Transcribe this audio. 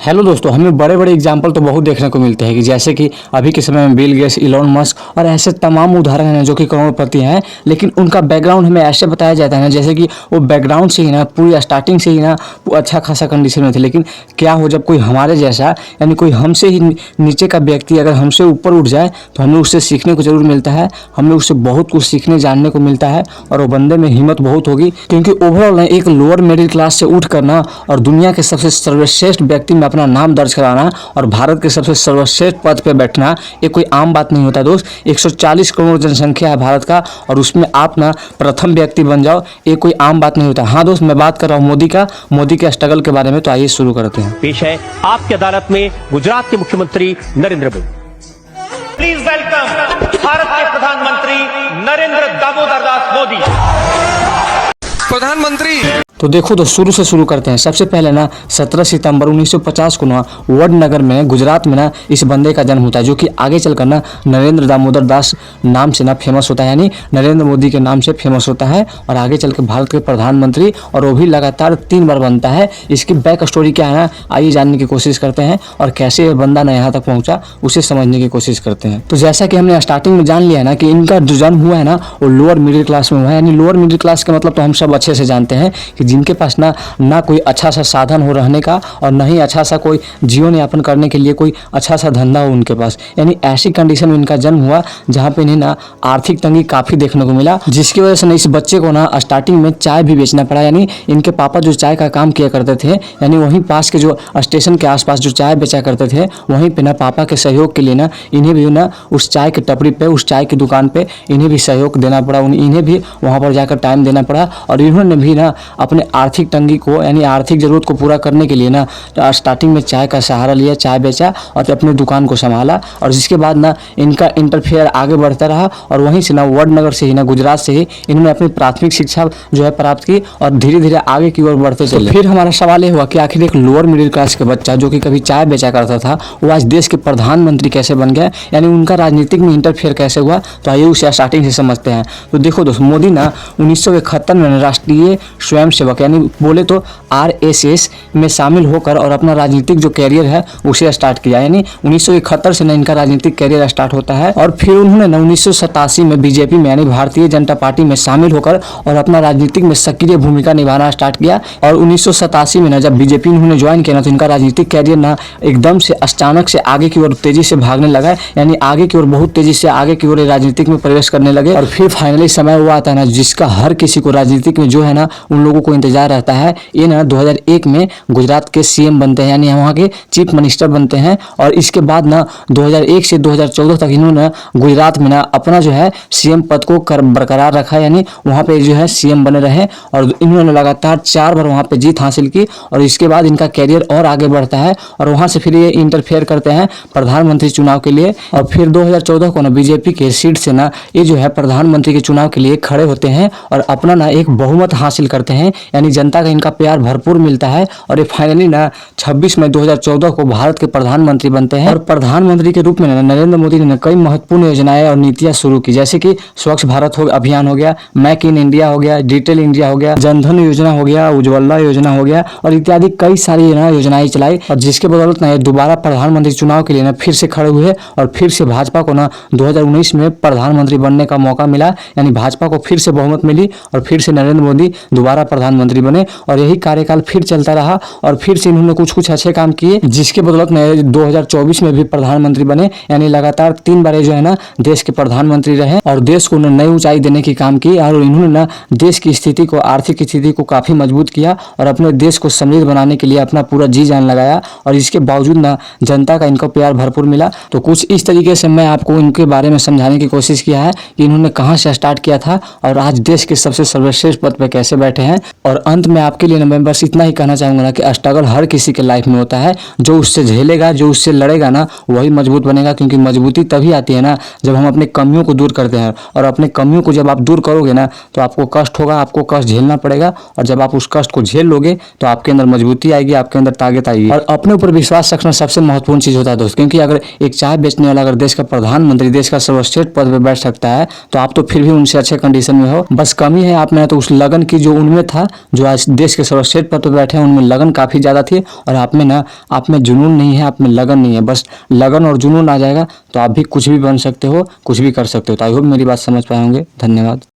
Hello दोस्तों, हमें बड़े बड़े एग्जाम्पल तो बहुत देखने को मिलते हैं कि जैसे कि अभी के समय में बिल गेट्स, इलॉन मस्क और ऐसे तमाम उदाहरण हैं जो कि करोड़पति हैं, लेकिन उनका बैकग्राउंड हमें ऐसे बताया जाता है ना जैसे कि वो बैकग्राउंड से ही ना पूरी स्टार्टिंग से ही ना वो अच्छा खासा कंडीशन में थे। लेकिन क्या हो जब कोई हमारे जैसा यानी कोई हमसे ही नीचे का व्यक्ति अगर हमसे ऊपर उठ जाए तो हमें उससे सीखने को जरूर मिलता है, हमें उससे बहुत कुछ सीखने जानने को मिलता है और वो बंदे में हिम्मत बहुत होगी, क्योंकि ओवरऑल एक लोअर मिडिल क्लास से उठ करना और दुनिया के सबसे सर्वश्रेष्ठ व्यक्ति में अपना नाम दर्ज कराना और भारत के सबसे सर्वश्रेष्ठ पद पे बैठना ये कोई आम बात नहीं होता दोस्त। 140 करोड़ जनसंख्या है भारत का और उसमें आप ना प्रथम व्यक्ति बन जाओ, ये कोई आम बात नहीं होता। हाँ दोस्त, मैं बात कर रहा हूँ मोदी के स्ट्रगल के बारे में। तो आइए शुरू करते हैं। पेश है आपकी अदालत में गुजरात के मुख्यमंत्री नरेंद्र मोदी। प्लीज वेलकम भारत के प्रधानमंत्री नरेंद्र दामोदर दास मोदी। प्रधानमंत्री तो देखो तो शुरू से शुरू करते हैं। सबसे पहले ना 17 सितंबर 1950 को ना वडनगर में गुजरात में ना इस बंदे का जन्म होता है, जो कि आगे चलकर ना नरेंद्र दामोदर दास नाम से ना फेमस होता है, यानी नरेंद्र मोदी के नाम से फेमस होता है और आगे चल के भारत के प्रधानमंत्री और वो भी लगातार 3 बार बनता है। इसकी बैक स्टोरी क्या है ना, आइए जानने की कोशिश करते हैं और कैसे ये बंदा ना यहाँ तक पहुँचा उसे समझने की कोशिश करते हैं। तो जैसा कि हमने स्टार्टिंग में जान लिया है ना कि इनका जो जन्म हुआ है ना वो लोअर मिडिल क्लास में हुआ है, यानी लोअर मिडिल क्लास का मतलब तो हम सब अच्छे से जानते हैं कि जिनके पास ना कोई अच्छा सा साधन हो रहने का और न ही अच्छा सा कोई जीवन यापन करने के लिए कोई अच्छा सा धंधा हो उनके पास, यानी ऐसी कंडीशन में इनका जन्म हुआ जहाँ पे इन्हें ना आर्थिक तंगी काफी देखने को मिला, जिसकी वजह से ना इस बच्चे को ना स्टार्टिंग में चाय भी बेचना पड़ा। यानी इनके पापा जो चाय का काम किया करते थे, यानी वहीं पास के जो स्टेशन के आसपास जो चाय बेचा करते थे, वहीं पे ना पापा के सहयोग के लिए ना इन्हें भी ना उस चाय के टपरी पे, उस चाय की दुकान पे इन्हें भी सहयोग देना पड़ा, इन्हें भी वहाँ पर जाकर टाइम देना पड़ा और इन्होंने भी ना अपने आर्थिक तंगी को यानी आर्थिक जरूरत को पूरा करने के लिए ना स्टार्टिंग में चाय का सहारा लिया, चाय बेचा और अपनी दुकान को संभाला। और जिसके बाद ना इनका इंटरफेयर आगे बढ़ता रहा और वहीं से ना वडनगर से ही ना गुजरात से ही इन्होंने अपनी प्राथमिक शिक्षा जो है प्राप्त की और धीरे धीरे आगे की ओर बढ़ते चले। फिर हमारा सवाल ये हुआ कि आखिर एक लोअर मिडिल क्लास का बच्चा जो कि कभी चाय बेचा करता था वो आज देश के प्रधानमंत्री कैसे बन गया, यानी उनका राजनीतिक में इंटरफेयर कैसे हुआ। तो आइए उसे स्टार्टिंग से समझते हैं। तो देखो दोस्त, मोदी ना 1971 में राष्ट्रीय स्वयंसेवक यानी बोले तो RSS में शामिल होकर और अपना राजनीतिक जो कैरियर है उसे स्टार्ट किया, यानी 1971 से ना इनका राजनीतिक कैरियर स्टार्ट होता है। और फिर उन्होंने ना 1987 में बीजेपी में यानी भारतीय जनता पार्टी में शामिल होकर और अपना राजनीतिक में सक्रिय भूमिका निभाना स्टार्ट किया। और 1987 में ना जब बीजेपी उन्होंने ज्वाइन किया ना तो इनका राजनीतिक कैरियर ना एकदम से अचानक से आगे की ओर तेजी से भागने लगा, यानी आगे की ओर बहुत तेजी से आगे की ओर राजनीतिक में प्रवेश करने लगे। और फिर फाइनली समय हुआ आता है ना जिसका हर किसी को राजनीतिक में जो है ना उन लोगों को इंतजार रहता है। ये ना 2001 में गुजरात के CM बनते हैं, यानी वहाँ के चीफ मिनिस्टर बनते हैं। और इसके बाद ना 2001 से 2014 तक इन्होंने गुजरात में ना अपना जो है CM पद को बरकरार रखा, यानी वहाँ पे जो है CM बने रहे और इन्होंने लगातार 4 बार वहाँ पे जीत हासिल की। और इसके बाद इनका कैरियर और आगे बढ़ता है और वहाँ से फिर ये इंटरफेयर करते हैं प्रधानमंत्री चुनाव के लिए। और फिर 2014 को ना बीजेपी के सीट से ना ये जो है प्रधानमंत्री के चुनाव के लिए खड़े होते हैं और अपना ना एक बहुमत हासिल करते हैं, यानी जनता का इनका प्यार भरपूर मिलता है। और ये फाइनली ना 26 मई 2014 को भारत के प्रधानमंत्री बनते हैं। और प्रधानमंत्री के रूप में नरेंद्र मोदी ने कई महत्वपूर्ण योजनाएं और नीतियां शुरू की, जैसे कि स्वच्छ भारत अभियान हो गया, मेक इन इंडिया हो गया, डिजिटल इंडिया हो गया, जनधन योजना हो गया, उज्ज्वला योजना हो गया और इत्यादि कई सारी योजनाएं चलाई। और जिसके बदौलत ना दोबारा प्रधानमंत्री चुनाव के लिए ना फिर से खड़े हुए और फिर से भाजपा को ना 2019 में प्रधानमंत्री बनने का मौका मिला, यानी भाजपा को फिर से बहुमत मिली और फिर से नरेंद्र मोदी दोबारा प्रधानमंत्री बने। और यही कार्यकाल फिर चलता रहा और फिर से इन्होंने कुछ अच्छे काम किए, जिसके बदौलत में 2024 में भी प्रधानमंत्री बने, यानी लगातार 3 बार जो है ना देश के प्रधानमंत्री रहे और देश को नई ऊंचाई देने की काम की। और इन्होंने ना देश की स्थिति को, आर्थिक स्थिति को काफी मजबूत किया और अपने देश को समृद्ध बनाने के लिए अपना पूरा जी जान लगाया। और इसके बावजूद ना जनता का इनको प्यार भरपूर मिला। तो कुछ इस तरीके से मैं आपको इनके बारे में समझाने की कोशिश किया है कि इन्होंने कहाँ से स्टार्ट किया था और आज देश के सबसे सर्वश्रेष्ठ पद पर कैसे बैठे हैं। और अंत में आपके लिए मैं बस इतना ही कहना चाहूंगा ना कि स्ट्रगल हर किसी के लाइफ में होता है, जो उससे झेलेगा, जो उससे लड़ेगा ना वही मजबूत बनेगा, क्योंकि मजबूती तभी आती है ना जब हम अपने कमियों को दूर करते हैं। और अपने कमियों को जब आप दूर करोगे ना तो आपको कष्ट होगा, आपको कष्ट झेलना पड़ेगा और जब आप उस कष्ट को झेल लोगे तो आपके अंदर मजबूती आएगी, आपके अंदर ताकत आएगी। और अपने ऊपर विश्वास रखना सबसे महत्वपूर्ण चीज होता है दोस्त, क्योंकि अगर एक चाय बेचने वाला अगर देश का प्रधानमंत्री, देश का सर्वश्रेष्ठ पद पर बैठ सकता है तो आप तो फिर भी उनसे अच्छे कंडीशन में हो। बस कमी है आप में तो उस लगन की जो उनमें था, जो आज देश के सर्वश्रेष्ठ पद पर बैठे हैं, उनमें लगन काफ़ी ज़्यादा थी। और आप में जुनून नहीं है, आप में लगन नहीं है। बस लगन और जुनून आ जाएगा तो आप भी कुछ भी बन सकते हो, कुछ भी कर सकते हो। तो आई होप मेरी बात समझ पाए होंगे। धन्यवाद।